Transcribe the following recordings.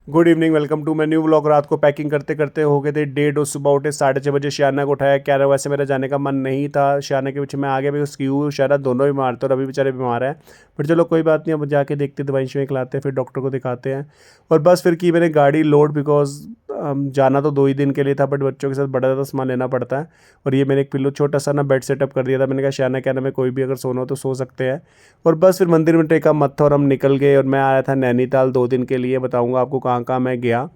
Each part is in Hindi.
Good evening, welcome to my new vlog. रात को पैकिंग करते करते हो गए थे 1:30। सुबह उठे 6:30 बजे, शियाना को उठाया। क्या रहा, वैसे मेरा जाने का मन नहीं था, शियाना के पीछे मैं आ गया बिकॉज क्यू शायद दोनों बीमार थे और अभी बेचारे बीमार हैं। फिर चलो कोई बात नहीं, अब जाके देखते, दवाई शवाई खिलाते हैं, फिर डॉक्टर को दिखाते हैं। और बस फिर की मैंने गाड़ी लोड, बिकॉज जाना तो 2 ही दिन के लिए था, बट बच्चों के साथ बड़ा ज़्यादा सामान लेना पड़ता है। और ये मैंने एक पिल्लो छोटा सा ना बेड सेटअप कर दिया था। मैंने कहा शियाना क्या नाम है, कोई भी अगर सोना हो तो सो सकते हैं। और बस फिर मंदिर में टेका मत्था और हम निकल गए। और मैं आया था नैनीताल 2 दिन के लिए। बताऊंगा आपको कहाँ कहाँ मैं गया।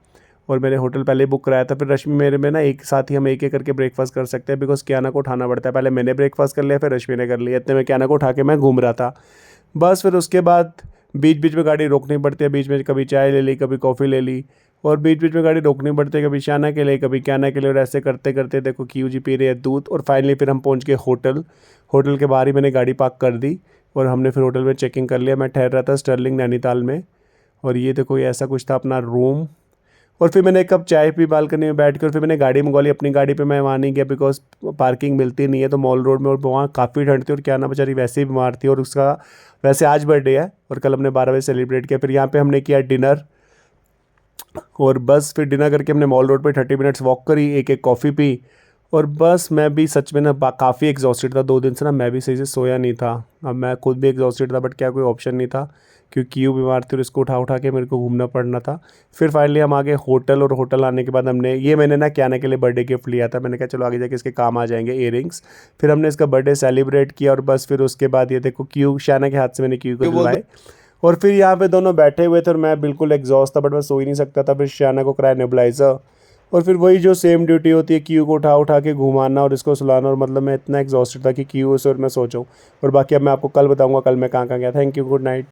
और मैंने होटल पहले बुक कराया था। फिर रश्मि मेरे में ना एक साथ ही हम एक एक करके ब्रेकफास्ट कर सकते हैं, बिकॉज कियाना को उठाना पड़ता है। पहले मैंने ब्रेकफास्ट कर लिया, फिर रश्मि ने कर लिया। इतने में कियाना को उठा के मैं घूम रहा था। बस फिर उसके बाद बीच बीच में गाड़ी रोकनी पड़ती है। बीच में कभी चाय ले ली, कभी कॉफ़ी ले ली। और बीच बीच में गाड़ी रोकनी पड़ती है, कभी शाना के लिए, कभी कियाना के लिए। और ऐसे करते करते देखो क्यू जी पी रहे हैं दूध। और फाइनली फिर हम पहुंच गए होटल। होटल के बाहर ही मैंने गाड़ी पार्क कर दी और हमने फिर होटल में चेकिंग कर लिया। मैं ठहर रहा था स्टर्लिंग नैनीताल में। और ये देखो, ये ऐसा कुछ था अपना रूम। और फिर मैंने एक कप चाय पी बालकनी में बैठ के। और फिर मैंने गाड़ी मंगवा ली। अपनी गाड़ी पे मैं वहाँ नहीं गया बिकॉज पार्किंग मिलती नहीं है, तो मॉल रोड में। और वहाँ काफ़ी ठंड थी और क्या ना बेचारी वैसे ही बीमार थी। और उसका वैसे आज बर्थडे है और कल हमने 12 बजे सेलिब्रेट किया। फिर यहाँ पे हमने किया डिनर। और बस फिर डिनर करके हमने मॉल रोड पे 30 मिनट्स वॉक करी, एक एक कॉफ़ी पी। और बस मैं भी सच में ना काफ़ी एग्जॉस्टेड था 2 दिन से ना। मैं भी सही से सोया नहीं था। अब मैं खुद भी एग्जॉस्टेड था, बट क्या कोई ऑप्शन नहीं था क्योंकि यू बीमार थी और इसको उठा उठा के मेरे को घूमना पड़ना था। फिर फाइनली हम आ गए होटल। और होटल आने के बाद मैंने ना क्या के लिए बर्थडे गिफ्ट लिया था। मैंने कहा चलो आगे जाके इसके काम आ जाएंगे, इयररिंग्स। फिर हमने इसका बर्थडे सेलिब्रेट किया। और बस फिर उसके बाद ये देखो क्यू शाना के हाथ से मैंने क्यू को दिलवाए। और फिर यहाँ पे दोनों बैठे हुए थे और मैं बिल्कुल एग्जॉस्ट था, बट मैं सो ही नहीं सकता था। फिर शियाना को कराया नेबुलाइजर। और फिर वही जो सेम ड्यूटी होती है, क्यू को उठा उठा के घुमाना और इसको सुलाना। और मतलब मैं इतना एग्जॉस्टेड था कि क्यू से और मैं सोचूं। और बाकी अब मैं आपको कल बताऊंगा कल मैं कहाँ कहाँ गया। Thank you, good night.